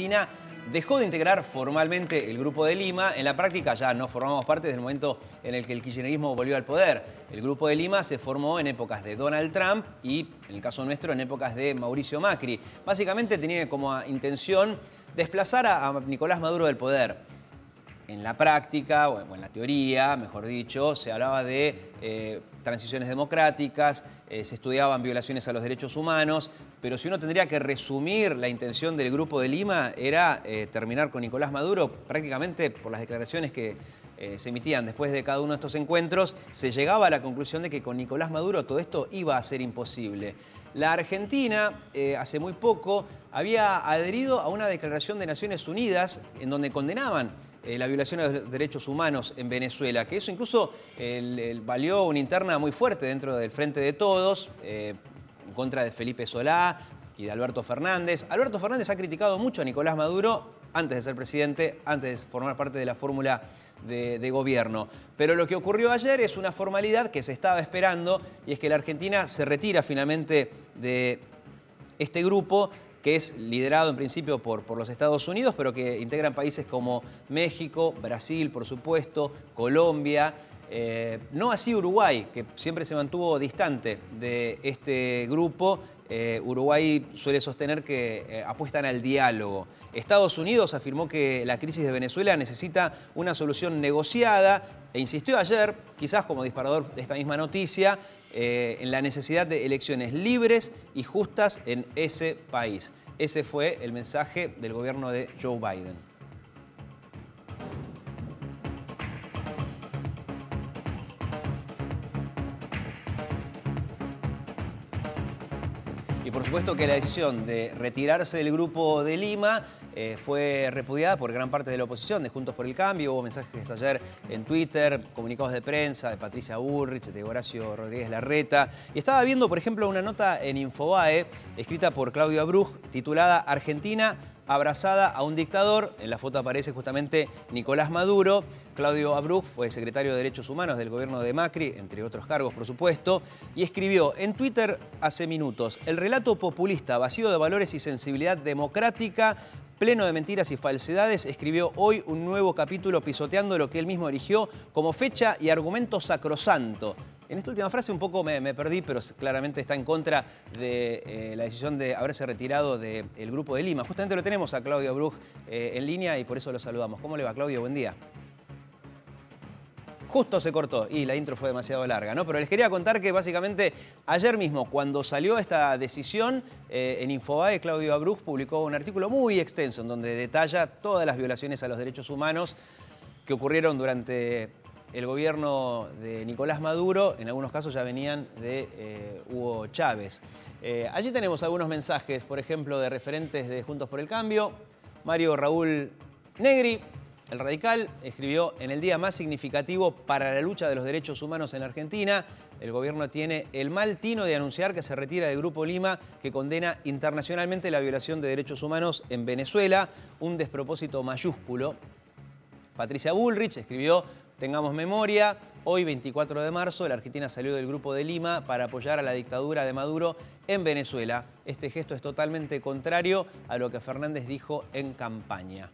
Argentina dejó de integrar formalmente el Grupo de Lima. En la práctica ya no formamos parte desde el momento en el que el kirchnerismo volvió al poder. El Grupo de Lima se formó en épocas de Donald Trump y, en el caso nuestro, en épocas de Mauricio Macri. Básicamente tenía como intención desplazar a Nicolás Maduro del poder. En la práctica, o en la teoría, mejor dicho, se hablaba de transiciones democráticas, se estudiaban violaciones a los derechos humanos, pero si uno tendría que resumir la intención del Grupo de Lima era terminar con Nicolás Maduro, prácticamente por las declaraciones que se emitían después de cada uno de estos encuentros, se llegaba a la conclusión de que con Nicolás Maduro todo esto iba a ser imposible. La Argentina, hace muy poco, había adherido a una declaración de Naciones Unidas en donde condenaban la violación de los derechos humanos en Venezuela, que eso incluso valió una interna muy fuerte dentro del Frente de Todos, en contra de Felipe Solá y de Alberto Fernández. Alberto Fernández ha criticado mucho a Nicolás Maduro antes de ser presidente, antes de formar parte de la fórmula de gobierno. Pero lo que ocurrió ayer es una formalidad que se estaba esperando, y es que la Argentina se retira finalmente de este grupo, que es liderado en principio por los Estados Unidos, pero que integran países como México, Brasil, por supuesto, Colombia. No así Uruguay, que siempre se mantuvo distante de este grupo. Uruguay suele sostener que apuestan al diálogo. Estados Unidos afirmó que la crisis de Venezuela necesita una solución negociada e insistió ayer, quizás como disparador de esta misma noticia, en la necesidad de elecciones libres y justas en ese país. Ese fue el mensaje del gobierno de Joe Biden. Y por supuesto que la decisión de retirarse del Grupo de Lima fue repudiada por gran parte de la oposición, de Juntos por el Cambio. Hubo mensajes ayer en Twitter, comunicados de prensa de Patricia Bullrich, de Horacio Rodríguez Larreta. Y estaba viendo, por ejemplo, una nota en Infobae, escrita por Claudio Abruj, titulada Argentina abrazada a un dictador. En la foto aparece justamente Nicolás Maduro. Claudio Abruj fue secretario de Derechos Humanos del gobierno de Macri, entre otros cargos, por supuesto, y escribió en Twitter hace minutos: el relato populista, vacío de valores y sensibilidad democrática, pleno de mentiras y falsedades, escribió hoy un nuevo capítulo pisoteando lo que él mismo erigió como fecha y argumento sacrosanto. En esta última frase un poco me perdí, pero claramente está en contra de la decisión de haberse retirado del Grupo de Lima. Justamente lo tenemos a Claudio Abruj en línea y por eso lo saludamos. ¿Cómo le va, Claudio? Buen día. Justo se cortó y la intro fue demasiado larga, ¿no? Pero les quería contar que básicamente ayer mismo, cuando salió esta decisión, en Infobae, Claudio Abruj publicó un artículo muy extenso en donde detalla todas las violaciones a los derechos humanos que ocurrieron durante el gobierno de Nicolás Maduro. En algunos casos ya venían de Hugo Chávez. Allí tenemos algunos mensajes, por ejemplo, de referentes de Juntos por el Cambio. Mario Raúl Negri, el radical, escribió: en el día más significativo para la lucha de los derechos humanos en la Argentina, el gobierno tiene el mal tino de anunciar que se retira del Grupo Lima, que condena internacionalmente la violación de derechos humanos en Venezuela, un despropósito mayúsculo. Patricia Bullrich escribió: tengamos memoria, hoy 24 de marzo la Argentina salió del Grupo de Lima para apoyar a la dictadura de Maduro en Venezuela. Este gesto es totalmente contrario a lo que Fernández dijo en campaña.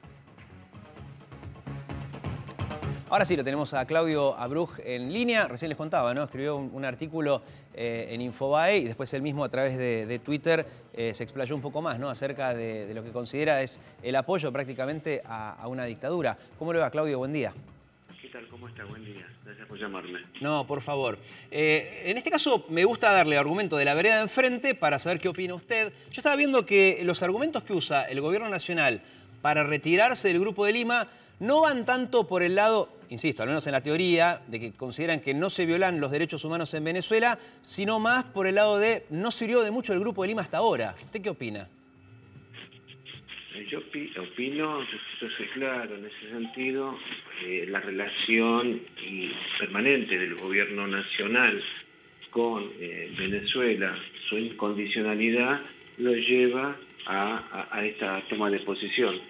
Ahora sí, lo tenemos a Claudio Abruj en línea. Recién les contaba, ¿no? Escribió un artículo en Infobae y después él mismo a través de Twitter se explayó un poco más, ¿no? Acerca de lo que considera es el apoyo prácticamente a una dictadura. ¿Cómo le va, Claudio? Buen día. ¿Qué tal? ¿Cómo está? Buen día. Gracias por llamarme. No, por favor. En este caso me gusta darle argumento de la vereda de enfrente para saber qué opina usted. Yo estaba viendo que los argumentos que usa el gobierno nacional para retirarse del Grupo de Lima no van tanto por el lado, insisto, al menos en la teoría, de que consideran que no se violan los derechos humanos en Venezuela, sino más por el lado de no sirvió de mucho el Grupo de Lima hasta ahora. ¿Usted qué opina? Yo opino, yo soy claro en ese sentido, la relación permanente del gobierno nacional con Venezuela, su incondicionalidad, lo lleva a esta toma de posición.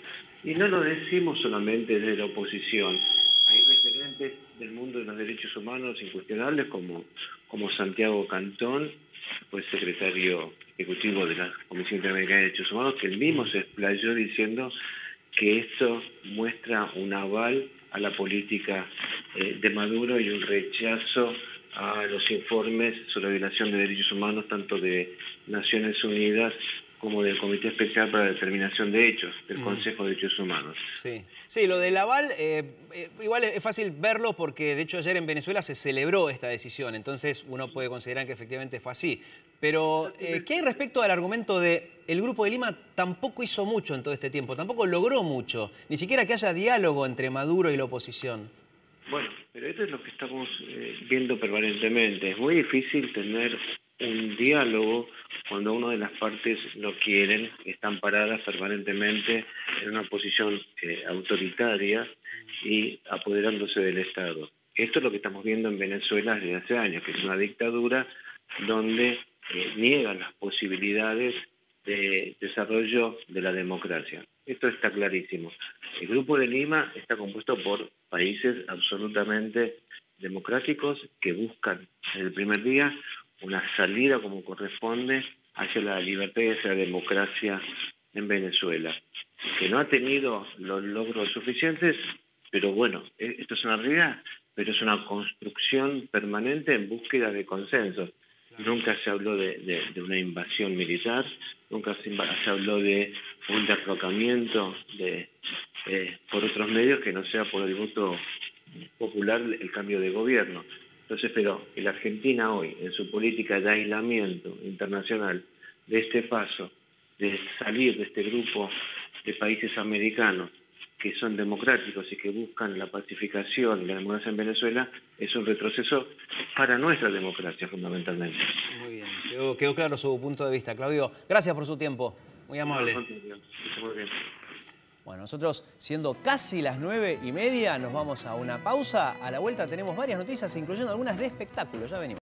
Y no lo decimos solamente desde la oposición. Hay referentes del mundo de los derechos humanos incuestionables como Santiago Cantón fue secretario ejecutivo de la Comisión Interamericana de Derechos Humanos, que él mismo se explayó diciendo que esto muestra un aval a la política de Maduro y un rechazo a los informes sobre violación de derechos humanos, tanto de Naciones Unidas como del Comité Especial para la Determinación de Hechos, del Consejo de Derechos Humanos. Sí, sí, lo del aval, igual es fácil verlo porque de hecho ayer en Venezuela se celebró esta decisión, entonces uno puede considerar que efectivamente fue así. Pero, ¿qué hay respecto al argumento de el Grupo de Lima tampoco hizo mucho en todo este tiempo, tampoco logró mucho, ni siquiera que haya diálogo entre Maduro y la oposición? Bueno, pero esto es lo que estamos viendo permanentemente. Es muy difícil tener un diálogo cuando una de las partes no quieren, están paradas permanentemente en una posición autoritaria y apoderándose del Estado. Esto es lo que estamos viendo en Venezuela desde hace años, que es una dictadura donde niegan las posibilidades de desarrollo de la democracia. Esto está clarísimo. El Grupo de Lima está compuesto por países absolutamente democráticos que buscan desde el primer día una salida como corresponde hacia la libertad y hacia la democracia en Venezuela, que no ha tenido los logros suficientes, pero bueno, esto es una realidad, pero es una construcción permanente en búsqueda de consensos. Nunca se habló de una invasión militar, nunca se habló de un derrocamiento por otros medios que no sea por el voto popular el cambio de gobierno. Entonces, pero la Argentina hoy, en su política de aislamiento internacional, de este paso, de salir de este grupo de países americanos que son democráticos y que buscan la pacificación y la democracia en Venezuela, es un retroceso para nuestra democracia fundamentalmente. Muy bien, quedó claro su punto de vista. Claudio, gracias por su tiempo, muy amable. Muy bien. Bueno, nosotros siendo casi las 9:30 nos vamos a una pausa. A la vuelta tenemos varias noticias, incluyendo algunas de espectáculos. Ya venimos.